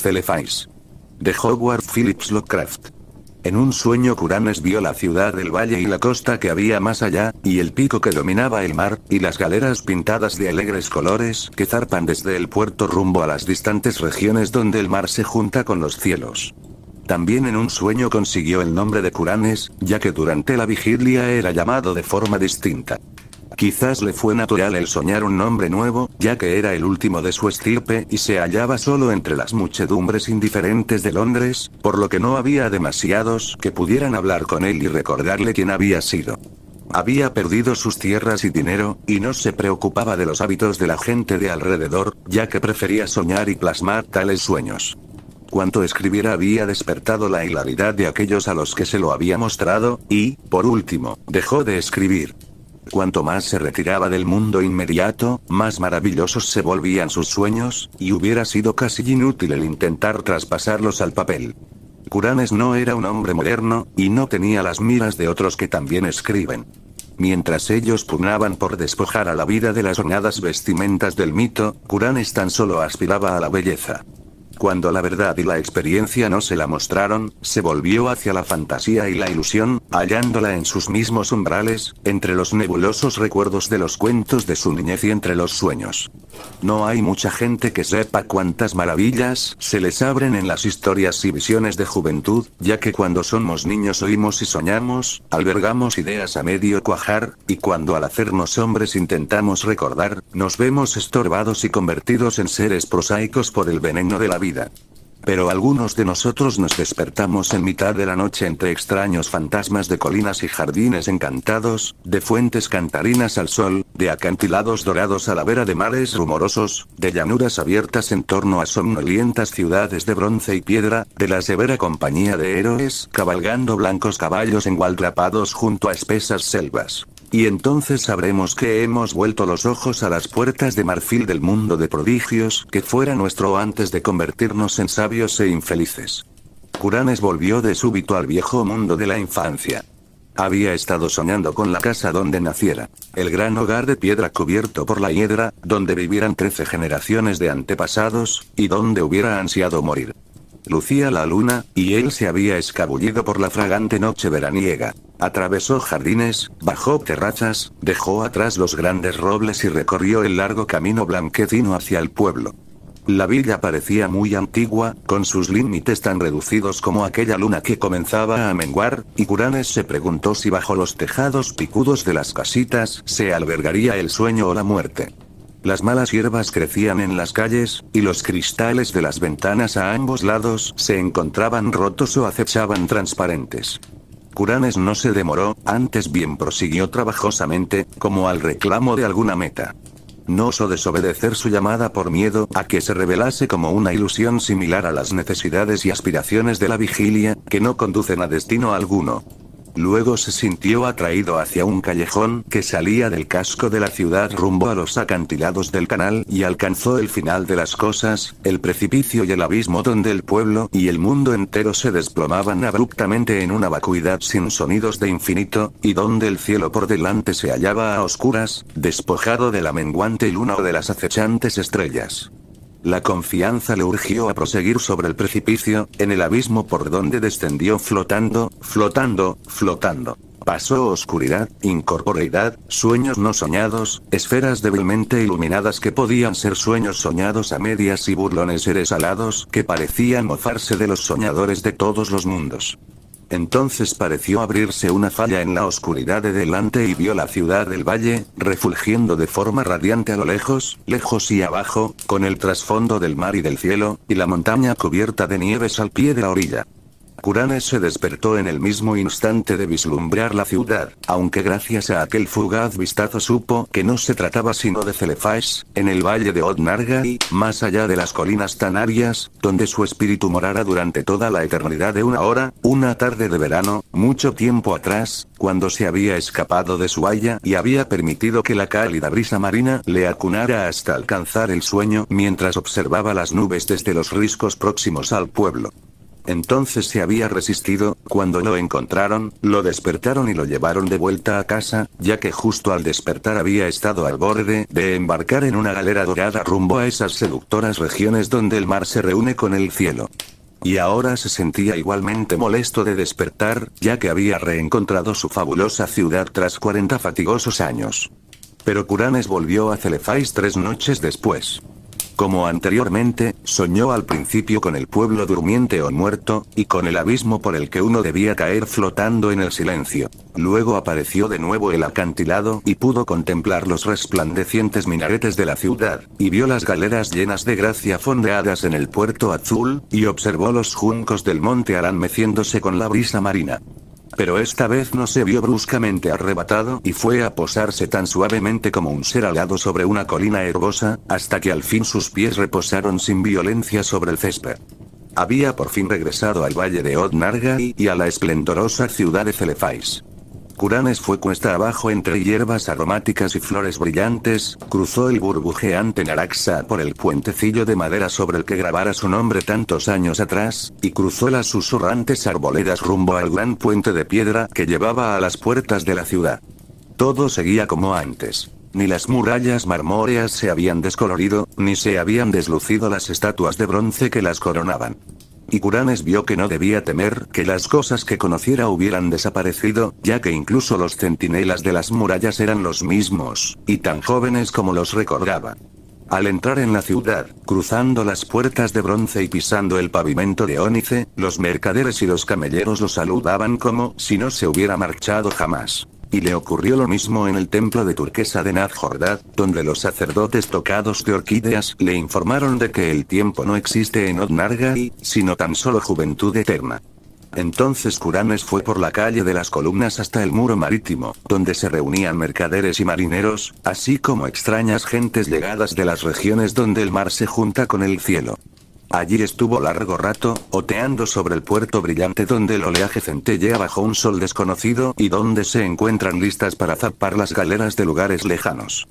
Celefais. De Howard Phillips Lovecraft. En un sueño Kuranes vio la ciudad del valle y la costa que había más allá, y el pico que dominaba el mar, y las galeras pintadas de alegres colores que zarpan desde el puerto rumbo a las distantes regiones donde el mar se junta con los cielos. También en un sueño consiguió el nombre de Kuranes, ya que durante la vigilia era llamado de forma distinta. Quizás le fue natural el soñar un nombre nuevo, ya que era el último de su estirpe y se hallaba solo entre las muchedumbres indiferentes de Londres, por lo que no había demasiados que pudieran hablar con él y recordarle quién había sido. Había perdido sus tierras y dinero, y no se preocupaba de los hábitos de la gente de alrededor, ya que prefería soñar y plasmar tales sueños. Cuanto escribiera había despertado la hilaridad de aquellos a los que se lo había mostrado, y, por último, dejó de escribir. Cuanto más se retiraba del mundo inmediato, más maravillosos se volvían sus sueños, y hubiera sido casi inútil el intentar traspasarlos al papel. Kuranes no era un hombre moderno, y no tenía las miras de otros que también escriben. Mientras ellos pugnaban por despojar a la vida de las soñadas vestimentas del mito, Kuranes tan solo aspiraba a la belleza. Cuando la verdad y la experiencia no se la mostraron, se volvió hacia la fantasía y la ilusión, hallándola en sus mismos umbrales, entre los nebulosos recuerdos de los cuentos de su niñez y entre los sueños. No hay mucha gente que sepa cuántas maravillas se les abren en las historias y visiones de juventud, ya que cuando somos niños oímos y soñamos, albergamos ideas a medio cuajar, y cuando al hacernos hombres intentamos recordar, nos vemos estorbados y convertidos en seres prosaicos por el veneno de la vida. Pero algunos de nosotros nos despertamos en mitad de la noche entre extraños fantasmas de colinas y jardines encantados, de fuentes cantarinas al sol, de acantilados dorados a la vera de mares rumorosos, de llanuras abiertas en torno a somnolientas ciudades de bronce y piedra, de la severa compañía de héroes cabalgando blancos caballos engualdrapados junto a espesas selvas. Y entonces sabremos que hemos vuelto los ojos a las puertas de marfil del mundo de prodigios que fuera nuestro antes de convertirnos en sabios e infelices. Kuranes volvió de súbito al viejo mundo de la infancia. Había estado soñando con la casa donde naciera, el gran hogar de piedra cubierto por la hiedra, donde vivieran 13 generaciones de antepasados, y donde hubiera ansiado morir. Lucía la luna, y él se había escabullido por la fragante noche veraniega. Atravesó jardines, bajó terrazas, dejó atrás los grandes robles y recorrió el largo camino blanquecino hacia el pueblo. La villa parecía muy antigua, con sus límites tan reducidos como aquella luna que comenzaba a menguar, y Kuranes se preguntó si bajo los tejados picudos de las casitas se albergaría el sueño o la muerte. Las malas hierbas crecían en las calles, y los cristales de las ventanas a ambos lados se encontraban rotos o acechaban transparentes. Kuranes no se demoró, antes bien prosiguió trabajosamente, como al reclamo de alguna meta. No osó desobedecer su llamada por miedo a que se revelase como una ilusión similar a las necesidades y aspiraciones de la vigilia, que no conducen a destino alguno. Luego se sintió atraído hacia un callejón que salía del casco de la ciudad rumbo a los acantilados del canal y alcanzó el final de las cosas, el precipicio y el abismo donde el pueblo y el mundo entero se desplomaban abruptamente en una vacuidad sin sonidos de infinito, y donde el cielo por delante se hallaba a oscuras, despojado de la menguante luna o de las acechantes estrellas. La confianza le urgió a proseguir sobre el precipicio, en el abismo por donde descendió flotando, flotando, flotando. Pasó oscuridad, incorporeidad, sueños no soñados, esferas débilmente iluminadas que podían ser sueños soñados a medias y burlones seres alados que parecían mofarse de los soñadores de todos los mundos. Entonces pareció abrirse una falla en la oscuridad de delante y vio la ciudad del valle, refulgiendo de forma radiante a lo lejos, lejos y abajo, con el trasfondo del mar y del cielo, y la montaña cubierta de nieves al pie de la orilla. Kuranes se despertó en el mismo instante de vislumbrar la ciudad, aunque gracias a aquel fugaz vistazo supo que no se trataba sino de Celefais, en el valle de Odnarga y, más allá de las colinas Tanarias, donde su espíritu morara durante toda la eternidad de una tarde de verano, mucho tiempo atrás, cuando se había escapado de su haya y había permitido que la cálida brisa marina le acunara hasta alcanzar el sueño mientras observaba las nubes desde los riscos próximos al pueblo. Entonces se había resistido. Cuando lo encontraron, lo despertaron y lo llevaron de vuelta a casa, ya que justo al despertar había estado al borde de embarcar en una galera dorada rumbo a esas seductoras regiones donde el mar se reúne con el cielo. Y ahora se sentía igualmente molesto de despertar, ya que había reencontrado su fabulosa ciudad tras 40 fatigosos años. Pero Kuranes volvió a Celefais 3 noches después. Como anteriormente, soñó al principio con el pueblo durmiente o muerto, y con el abismo por el que uno debía caer flotando en el silencio. Luego apareció de nuevo el acantilado y pudo contemplar los resplandecientes minaretes de la ciudad, y vio las galeras llenas de gracia fondeadas en el puerto azul, y observó los juncos del monte Arán meciéndose con la brisa marina. Pero esta vez no se vio bruscamente arrebatado y fue a posarse tan suavemente como un ser alado sobre una colina herbosa, hasta que al fin sus pies reposaron sin violencia sobre el césped. Había por fin regresado al valle de Od-Nargai y a la esplendorosa ciudad de Celefais. Kuranes fue cuesta abajo entre hierbas aromáticas y flores brillantes, cruzó el burbujeante Naraksa por el puentecillo de madera sobre el que grabara su nombre tantos años atrás, y cruzó las susurrantes arboledas rumbo al gran puente de piedra que llevaba a las puertas de la ciudad. Todo seguía como antes. Ni las murallas marmóreas se habían descolorido, ni se habían deslucido las estatuas de bronce que las coronaban. Y Kuranes vio que no debía temer que las cosas que conociera hubieran desaparecido, ya que incluso los centinelas de las murallas eran los mismos, y tan jóvenes como los recordaba. Al entrar en la ciudad, cruzando las puertas de bronce y pisando el pavimento de ónice, los mercaderes y los camelleros lo saludaban como si no se hubiera marchado jamás. Y le ocurrió lo mismo en el templo de turquesa de Nadjordad, donde los sacerdotes tocados de orquídeas le informaron de que el tiempo no existe en Od-Nargai, sino tan solo juventud eterna. Entonces Kuranes fue por la calle de las columnas hasta el muro marítimo, donde se reunían mercaderes y marineros, así como extrañas gentes llegadas de las regiones donde el mar se junta con el cielo. Allí estuvo largo rato, oteando sobre el puerto brillante donde el oleaje centellea bajo un sol desconocido y donde se encuentran listas para zarpar las galeras de lugares lejanos.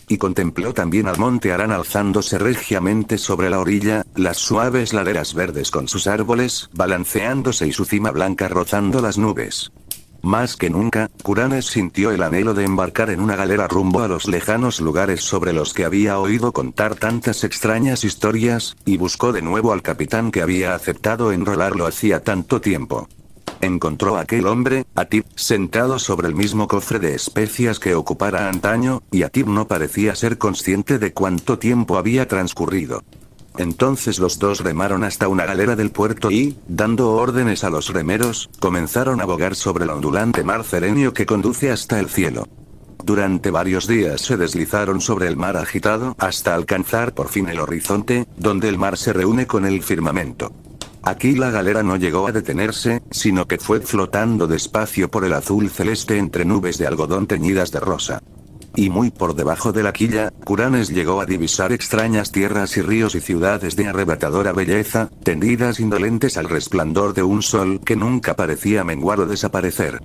Y contempló también al monte Arán alzándose regiamente sobre la orilla, las suaves laderas verdes con sus árboles balanceándose y su cima blanca rozando las nubes. Más que nunca, Kuranes sintió el anhelo de embarcar en una galera rumbo a los lejanos lugares sobre los que había oído contar tantas extrañas historias, y buscó de nuevo al capitán que había aceptado enrolarlo hacía tanto tiempo. Encontró a aquel hombre, Atib, sentado sobre el mismo cofre de especias que ocupara antaño, y Atib no parecía ser consciente de cuánto tiempo había transcurrido. Entonces los dos remaron hasta una galera del puerto y, dando órdenes a los remeros, comenzaron a bogar sobre el ondulante mar serenio que conduce hasta el cielo. Durante varios días se deslizaron sobre el mar agitado hasta alcanzar por fin el horizonte, donde el mar se reúne con el firmamento. Aquí la galera no llegó a detenerse, sino que fue flotando despacio por el azul celeste entre nubes de algodón teñidas de rosa. Y muy por debajo de la quilla, Kuranes llegó a divisar extrañas tierras y ríos y ciudades de arrebatadora belleza, tendidas indolentes al resplandor de un sol que nunca parecía menguar o desaparecer.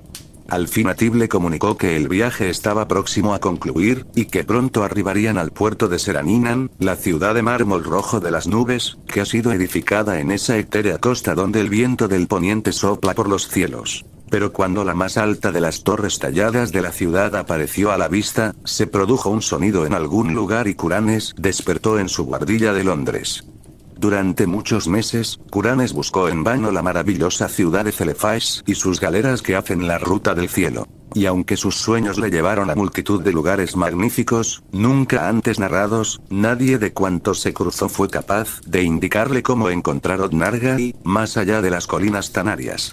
Al fin Atib le comunicó que el viaje estaba próximo a concluir, y que pronto arribarían al puerto de Seraninan, la ciudad de mármol rojo de las nubes, que ha sido edificada en esa etérea costa donde el viento del poniente sopla por los cielos. Pero cuando la más alta de las torres talladas de la ciudad apareció a la vista, se produjo un sonido en algún lugar y Kuranes despertó en su guardilla de Londres. Durante muchos meses, Kuranes buscó en vano la maravillosa ciudad de Celefais y sus galeras que hacen la ruta del cielo. Y aunque sus sueños le llevaron a multitud de lugares magníficos, nunca antes narrados, nadie de cuantos se cruzó fue capaz de indicarle cómo encontrar Od-Nargai, más allá de las colinas tanarias.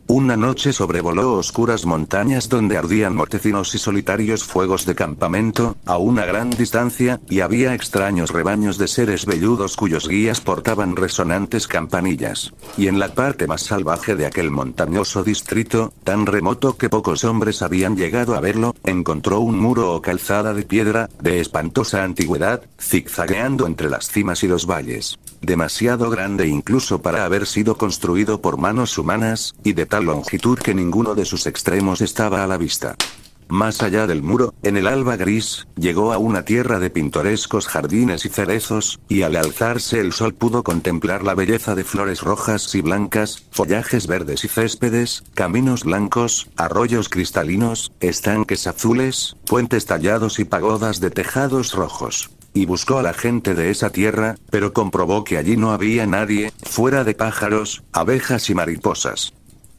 Una noche sobrevoló oscuras montañas donde ardían mortecinos y solitarios fuegos de campamento, a una gran distancia, y había extraños rebaños de seres velludos cuyos guías portaban resonantes campanillas. Y en la parte más salvaje de aquel montañoso distrito, tan remoto que pocos hombres habían llegado a verlo, encontró un muro o calzada de piedra, de espantosa antigüedad, zigzagueando entre las cimas y los valles. Demasiado grande incluso para haber sido construido por manos humanas, y de tal longitud que ninguno de sus extremos estaba a la vista. Más allá del muro, en el alba gris, llegó a una tierra de pintorescos jardines y cerezos, y al alzarse el sol pudo contemplar la belleza de flores rojas y blancas, follajes verdes y céspedes, caminos blancos, arroyos cristalinos, estanques azules, puentes tallados y pagodas de tejados rojos. Y buscó a la gente de esa tierra, pero comprobó que allí no había nadie, fuera de pájaros, abejas y mariposas.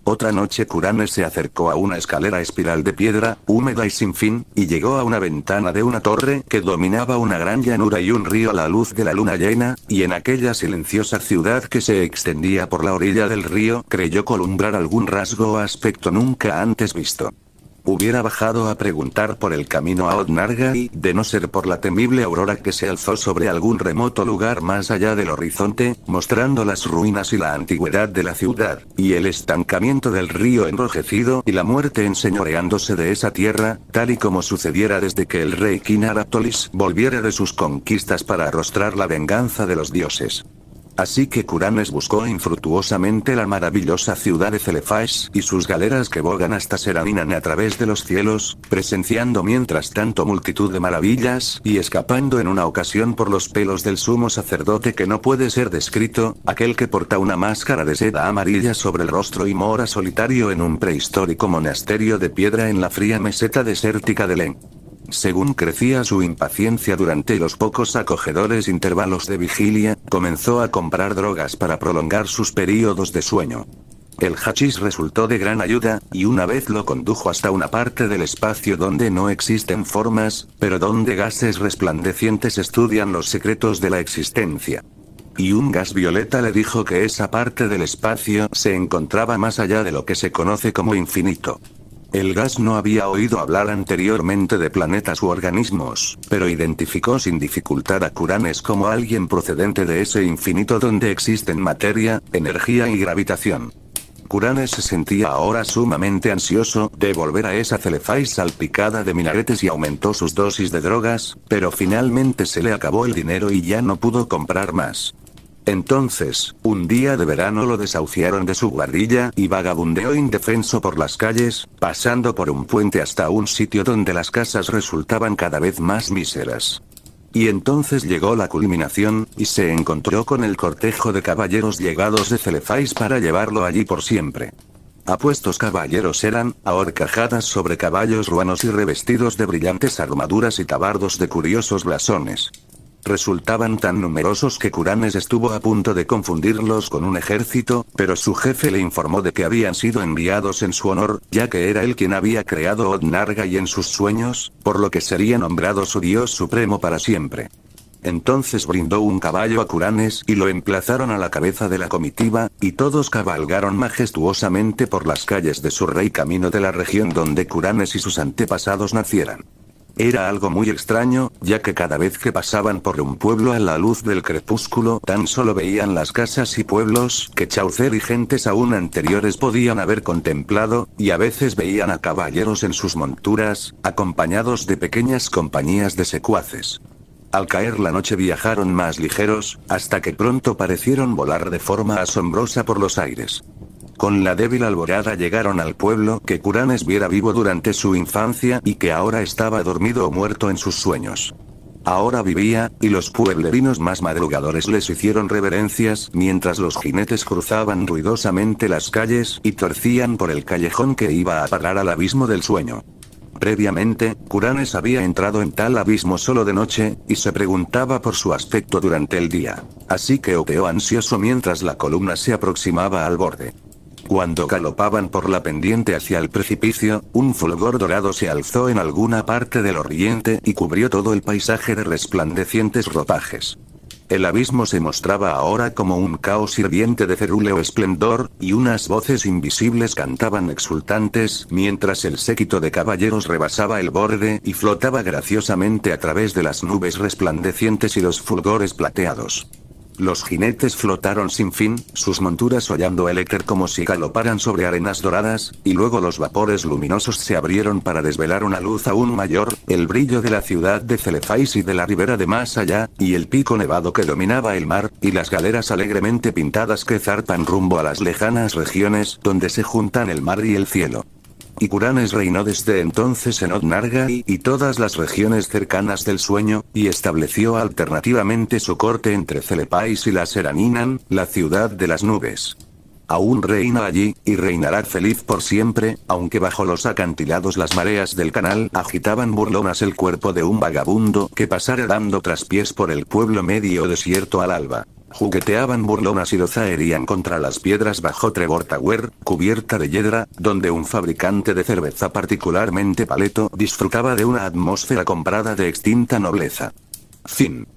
Otra noche Kuranes se acercó a una escalera espiral de piedra, húmeda y sin fin, y llegó a una ventana de una torre que dominaba una gran llanura y un río a la luz de la luna llena, y en aquella silenciosa ciudad que se extendía por la orilla del río creyó columbrar algún rasgo o aspecto nunca antes visto. Hubiera bajado a preguntar por el camino a Odnarga y, de no ser por la temible aurora que se alzó sobre algún remoto lugar más allá del horizonte, mostrando las ruinas y la antigüedad de la ciudad, y el estancamiento del río enrojecido y la muerte enseñoreándose de esa tierra, tal y como sucediera desde que el rey Kinaratolis volviera de sus conquistas para arrostrar la venganza de los dioses. Así que Kuranes buscó infructuosamente la maravillosa ciudad de Celephais y sus galeras que bogan hasta Seraminan a través de los cielos, presenciando mientras tanto multitud de maravillas y escapando en una ocasión por los pelos del sumo sacerdote que no puede ser descrito, aquel que porta una máscara de seda amarilla sobre el rostro y mora solitario en un prehistórico monasterio de piedra en la fría meseta desértica de Len. Según crecía su impaciencia durante los pocos acogedores intervalos de vigilia, comenzó a comprar drogas para prolongar sus períodos de sueño. El hachís resultó de gran ayuda, y una vez lo condujo hasta una parte del espacio donde no existen formas, pero donde gases resplandecientes estudian los secretos de la existencia. Y un gas violeta le dijo que esa parte del espacio se encontraba más allá de lo que se conoce como infinito. El gas no había oído hablar anteriormente de planetas u organismos, pero identificó sin dificultad a Kuranes como alguien procedente de ese infinito donde existen materia, energía y gravitación. Kuranes se sentía ahora sumamente ansioso de volver a esa Celephais salpicada de minaretes y aumentó sus dosis de drogas, pero finalmente se le acabó el dinero y ya no pudo comprar más. Entonces, un día de verano lo desahuciaron de su guardilla y vagabundeó indefenso por las calles, pasando por un puente hasta un sitio donde las casas resultaban cada vez más míseras. Y entonces llegó la culminación, y se encontró con el cortejo de caballeros llegados de Celephais para llevarlo allí por siempre. Apuestos caballeros eran, a horcajadas sobre caballos ruanos y revestidos de brillantes armaduras y tabardos de curiosos blasones. Resultaban tan numerosos que Kuranes estuvo a punto de confundirlos con un ejército, pero su jefe le informó de que habían sido enviados en su honor, ya que era él quien había creado Odnarga y en sus sueños, por lo que sería nombrado su dios supremo para siempre. Entonces brindó un caballo a Kuranes y lo emplazaron a la cabeza de la comitiva, y todos cabalgaron majestuosamente por las calles de su rey camino de la región donde Kuranes y sus antepasados nacieran. Era algo muy extraño, ya que cada vez que pasaban por un pueblo a la luz del crepúsculo tan solo veían las casas y pueblos que Chaucer y gentes aún anteriores podían haber contemplado, y a veces veían a caballeros en sus monturas, acompañados de pequeñas compañías de secuaces. Al caer la noche viajaron más ligeros, hasta que pronto parecieron volar de forma asombrosa por los aires. Con la débil alborada llegaron al pueblo que Kuranes viera vivo durante su infancia y que ahora estaba dormido o muerto en sus sueños. Ahora vivía, y los pueblerinos más madrugadores les hicieron reverencias mientras los jinetes cruzaban ruidosamente las calles y torcían por el callejón que iba a parar al abismo del sueño. Previamente, Kuranes había entrado en tal abismo solo de noche, y se preguntaba por su aspecto durante el día. Así que oteó ansioso mientras la columna se aproximaba al borde. Cuando galopaban por la pendiente hacia el precipicio, un fulgor dorado se alzó en alguna parte del oriente y cubrió todo el paisaje de resplandecientes ropajes. El abismo se mostraba ahora como un caos hirviente de cerúleo esplendor, y unas voces invisibles cantaban exultantes mientras el séquito de caballeros rebasaba el borde y flotaba graciosamente a través de las nubes resplandecientes y los fulgores plateados. Los jinetes flotaron sin fin, sus monturas hollando el éter como si galoparan sobre arenas doradas, y luego los vapores luminosos se abrieron para desvelar una luz aún mayor, el brillo de la ciudad de Celephais y de la ribera de más allá, y el pico nevado que dominaba el mar, y las galeras alegremente pintadas que zarpan rumbo a las lejanas regiones donde se juntan el mar y el cielo. y Curanes reinó desde entonces en Odnargai y todas las regiones cercanas del Sueño, y estableció alternativamente su corte entre Celepais y la Seraninan, la ciudad de las nubes. Aún reina allí, y reinará feliz por siempre, aunque bajo los acantilados las mareas del canal agitaban burlonas el cuerpo de un vagabundo que pasara dando traspiés por el pueblo medio desierto al alba. Jugueteaban burlonas y lo zaherían contra las piedras bajo Trevor Tower, cubierta de hiedra, donde un fabricante de cerveza particularmente paleto disfrutaba de una atmósfera comprada de extinta nobleza. Fin.